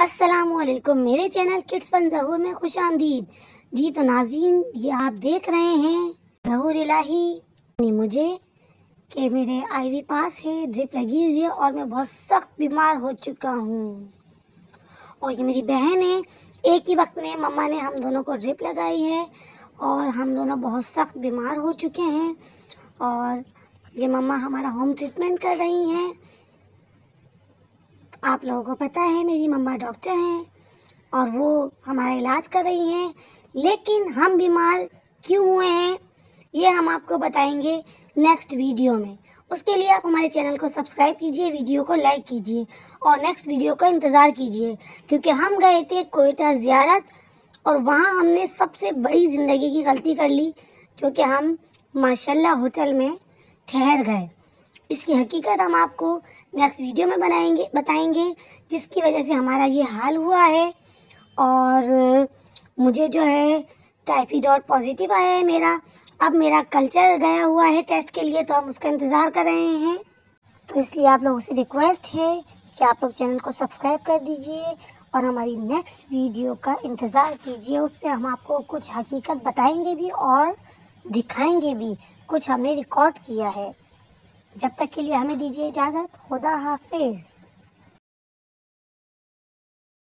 अस्सलामुअलैकुम, मेरे channel kids fun ज़हूर में खुश आमदीद। जी तो नाज़रीन, ये आप देख रहे हैं ज़हूर इलाही ने मुझे कि मेरे आईवी पास है, ड्रिप लगी हुई है और मैं बहुत सख्त बीमार हो चुका हूँ। और ये मेरी बहन है, एक ही वक्त में मम्मा ने हम दोनों को ड्रिप लगाई है और हम दोनों बहुत सख्त बीमार हो चुके हैं। और ये मम्मा हमारा होम ट्रीटमेंट कर रही हैं। आप लोगों को पता है मेरी मम्मा डॉक्टर हैं और वो हमारा इलाज कर रही हैं, लेकिन हम बीमार क्यों हुए हैं ये हम आपको बताएंगे नेक्स्ट वीडियो में। उसके लिए आप हमारे चैनल को सब्सक्राइब कीजिए, वीडियो को लाइक कीजिए और नेक्स्ट वीडियो का इंतज़ार कीजिए, क्योंकि हम गए थे कोयटा ज़ियारत और वहाँ हमने सबसे बड़ी ज़िंदगी की गलती कर ली, जो कि हम माशाल्लाह होटल में ठहर गए। इसकी हकीकत हम आपको नेक्स्ट वीडियो में बताएंगे, जिसकी वजह से हमारा ये हाल हुआ है। और मुझे जो है टाइफाइड पॉजिटिव आया है मेरा। अब मेरा कल्चर गया हुआ है टेस्ट के लिए, तो हम उसका इंतज़ार कर रहे हैं। तो इसलिए आप लोगों से रिक्वेस्ट है कि आप लोग चैनल को सब्सक्राइब कर दीजिए और हमारी नेक्स्ट वीडियो का इंतज़ार कीजिए। उस पर हम आपको कुछ हकीकत बताएंगे भी और दिखाएंगे भी, कुछ हमने रिकॉर्ड किया है। जब तक के लिए हमें दीजिए इजाज़त। खुदा हाफिज़।